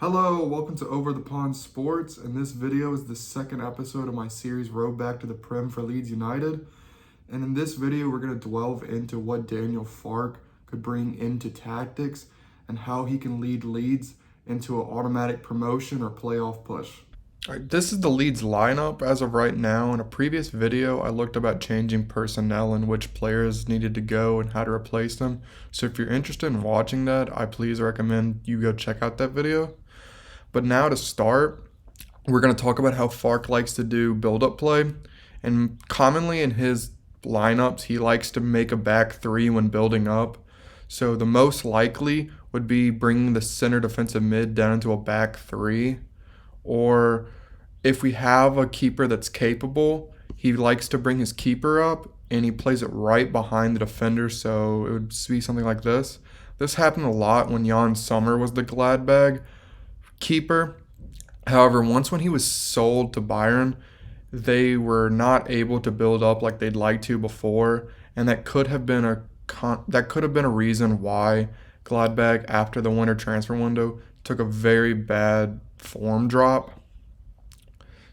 Hello, welcome to Over the Pond Sports, and this video is the second episode of my series Road Back to the Prem for Leeds United. And in this video, we're going to delve into what Daniel Farke could bring into tactics and how he can lead Leeds into an automatic promotion or playoff push. All right, this is the Leeds lineup as of right now. In a previous video, I looked about changing personnel and which players needed to go and how to replace them. So if you're interested in watching that, I please recommend you go check out that video. But now to start, we're going to talk about how Farke likes to do build-up play. And commonly in his lineups, he likes to make a back three when building up. So the most likely would be bringing the center defensive mid down into a back three. Or if we have a keeper that's capable, he likes to bring his keeper up and he plays it right behind the defender. So it would be something like this. This happened a lot when Jan Sommer was the Gladbach keeper. However, once when he was sold to Bayern, they were not able to build up like they'd like to before, and that could have been a reason why Gladbach after the winter transfer window took a very bad form drop.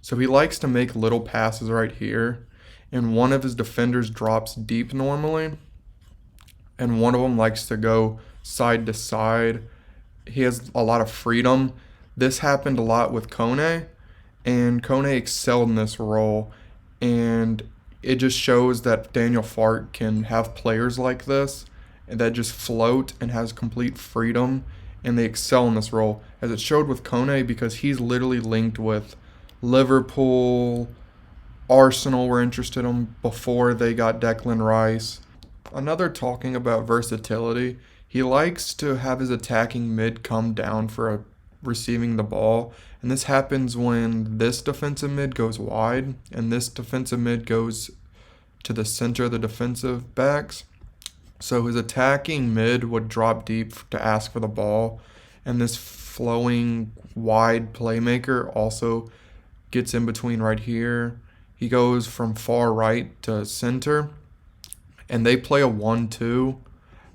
So he likes to make little passes right here, and one of his defenders drops deep normally, and one of them likes to go side to side. He has a lot of freedom. This happened a lot with Kone, and Kone excelled in this role, and it just shows that Daniel Farke can have players like this that just float and has complete freedom, and they excel in this role, as it showed with Kone because he's literally linked with Liverpool, Arsenal were interested in him before they got Declan Rice. Another talking about versatility, he likes to have his attacking mid come down for receiving the ball, and this happens when this defensive mid goes wide and this defensive mid goes to the center of the defensive backs. So his attacking mid would drop deep to ask for the ball, and this flowing wide playmaker also gets in between right here. He goes from far right to center, and they play a 1-2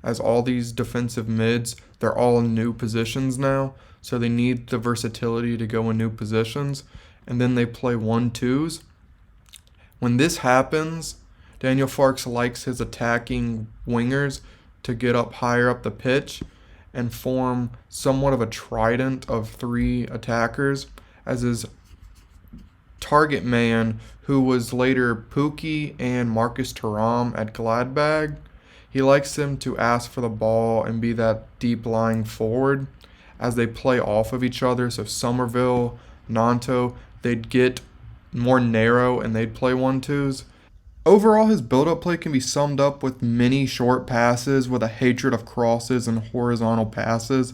as all these defensive mids, they're all in new positions now. So they need the versatility to go in new positions. And then they play 1-2s. When this happens, Daniel Farke likes his attacking wingers to get up higher up the pitch and form somewhat of a trident of three attackers as his target man, who was later Pukki and Marcus Thuram at Gladbach. He likes him to ask for the ball and be that deep lying forward as they play off of each other. So Somerville, Nanto, they'd get more narrow and they'd play 1-2s. Overall, his build-up play can be summed up with many short passes with a hatred of crosses and horizontal passes.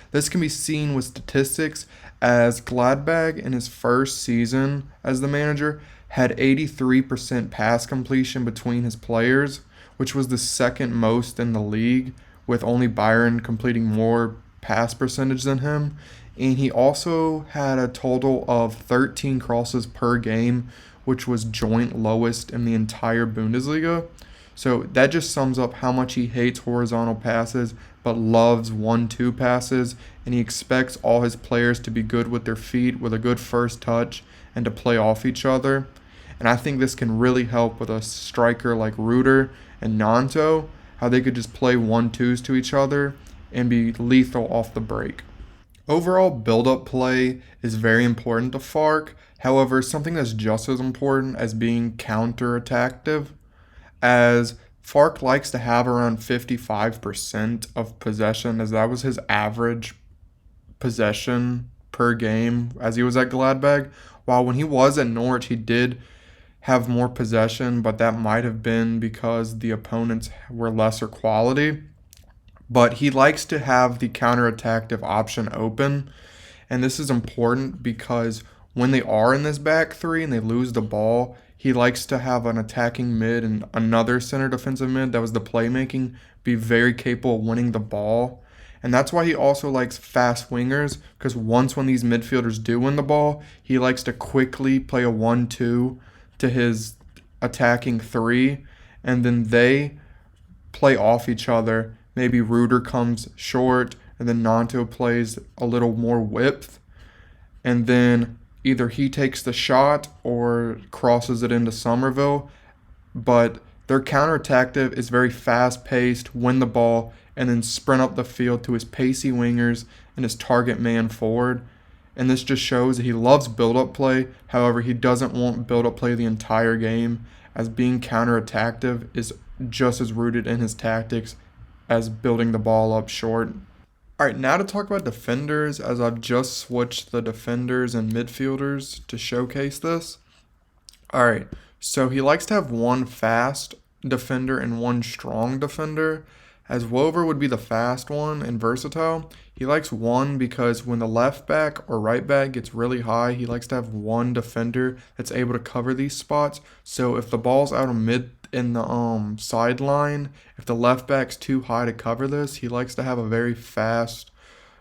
This can be seen with statistics as Gladbach in his first season as the manager had 83% pass completion between his players, which was the second most in the league, with only Bayern completing more pass percentage than him. And he also had a total of 13 crosses per game, which was joint lowest in the entire Bundesliga. So that just sums up how much he hates horizontal passes but loves 1-2 passes, and he expects all his players to be good with their feet, with a good first touch, and to play off each other. And I think this can really help with a striker like Ruder and Nanto, how they could just play 1-2s to each other and be lethal off the break. Overall, build-up play is very important to Farke. However, something that's just as important as being counter-attactive, as Farke likes to have around 55% of possession, as that was his average possession per game as he was at Gladbach. While when he was at Norwich, he did have more possession, but that might have been because the opponents were lesser quality. But he likes to have the counter-attactive option open, and this is important because when they are in this back three and they lose the ball, he likes to have an attacking mid and another center defensive mid that was the playmaking be very capable of winning the ball. And that's why he also likes fast wingers, because once when these midfielders do win the ball, he likes to quickly play a 1-2 to his attacking three, and then they play off each other. Maybe Ruder comes short, and then Nanto plays a little more width, and then either he takes the shot or crosses it into Somerville. But their counterattack is very fast-paced, win the ball, and then sprint up the field to his pacey wingers and his target man forward. And this just shows that he loves build-up play. However, he doesn't want build-up play the entire game, as being counterattactive is just as rooted in his tactics as building the ball up short. All right, now to talk about defenders, as I've just switched the defenders and midfielders to showcase this. All right, so he likes to have one fast defender and one strong defender, as Wover would be the fast one and versatile. He likes one because when the left back or right back gets really high, he likes to have one defender that's able to cover these spots. So if the ball's out of mid in the sideline, if the left back's too high to cover this, he likes to have a very fast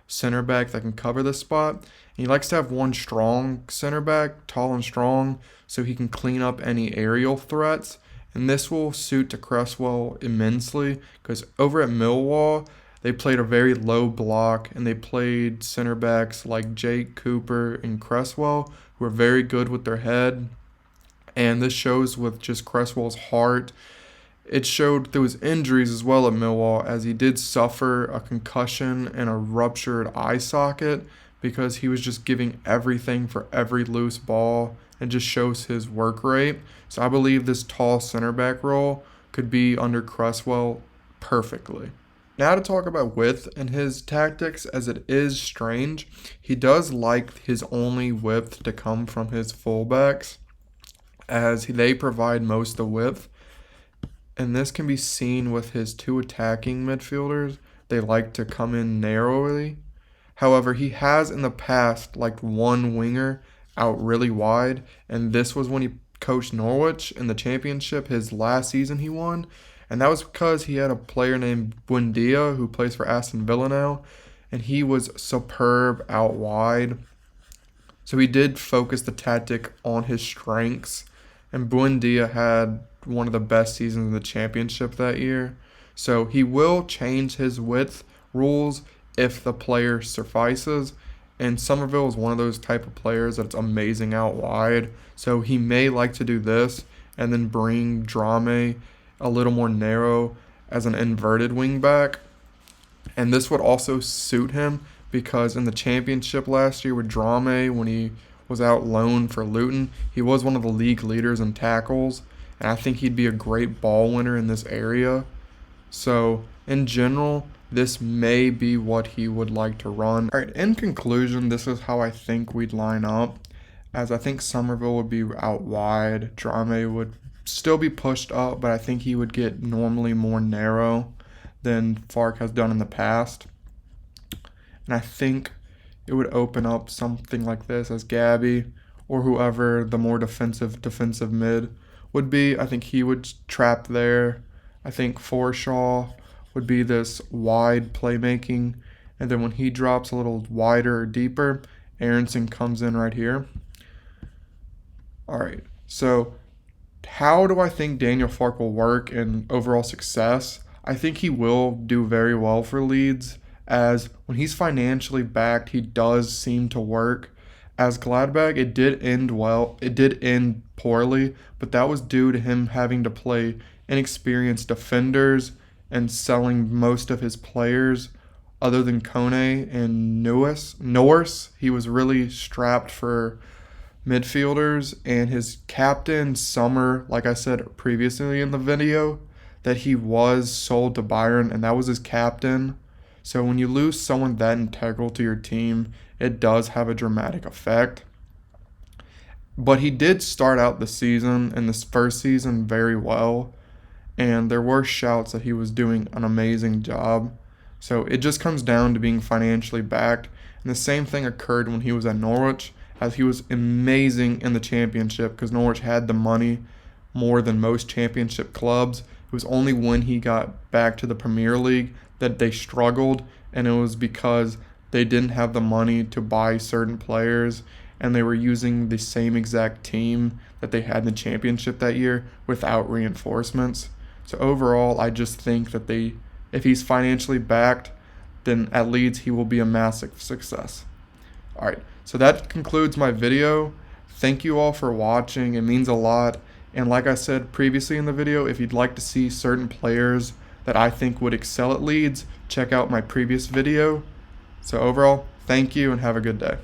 center back that can cover this spot. And he likes to have one strong center back, tall and strong, so he can clean up any aerial threats. And this will suit to Cresswell immensely, because over at Millwall, they played a very low block, and they played center backs like Jake Cooper and Cresswell, who are very good with their head. And this shows with just Cresswell's heart. It showed through his injuries as well at Millwall, as he did suffer a concussion and a ruptured eye socket, because he was just giving everything for every loose ball, and just shows his work rate. So I believe this tall center back role could be under Cresswell perfectly. Now to talk about width and his tactics, as it is strange. He does like his only width to come from his fullbacks, as they provide most of the width. And this can be seen with his two attacking midfielders. They like to come in narrowly. However, he has in the past liked one winger out really wide, and this was when he coached Norwich in the championship his last season he won. And that was because he had a player named Buendia who plays for Aston Villa now, and he was superb out wide. So he did focus the tactic on his strengths, and Buendia had one of the best seasons in the championship that year. So he will change his width rules if the player suffices. And Somerville is one of those type of players that's amazing out wide. So he may like to do this and then bring Drame a little more narrow as an inverted wing back. And this would also suit him, because in the championship last year with Drame, when he was out loaned for Luton, he was one of the league leaders in tackles. And I think he'd be a great ball winner in this area. So in general, this may be what he would like to run. All right, in conclusion, this is how I think we'd line up, as I think Somerville would be out wide. Drame would still be pushed up, but I think he would get normally more narrow than Farke has done in the past. And I think it would open up something like this as Gabby or whoever the more defensive mid would be. I think he would trap there. I think Forshaw would be this wide playmaking, and then when he drops a little wider or deeper, Aronson comes in right here. All right, so how do I think Danieal Farke will work in overall success? I think he will do very well for Leeds, as when he's financially backed, he does seem to work. As Gladbach, it did end well. It did end poorly, but that was due to him having to play inexperienced defenders and selling most of his players other than Kone and Norse. He was really strapped for midfielders, and his captain, Summer, like I said previously in the video, that he was sold to Bayern, and that was his captain. So when you lose someone that integral to your team, it does have a dramatic effect. But he did start out the season, in this first season, very well, and there were shouts that he was doing an amazing job. So it just comes down to being financially backed. And the same thing occurred when he was at Norwich, as he was amazing in the championship, because Norwich had the money more than most championship clubs. It was only when he got back to the Premier League that they struggled, and it was because they didn't have the money to buy certain players, and they were using the same exact team that they had in the championship that year without reinforcements. So overall, I just think that if he's financially backed, then at Leeds he will be a massive success. All right, so that concludes my video. Thank you all for watching. It means a lot. And like I said previously in the video, if you'd like to see certain players that I think would excel at Leeds, check out my previous video. So overall, thank you and have a good day.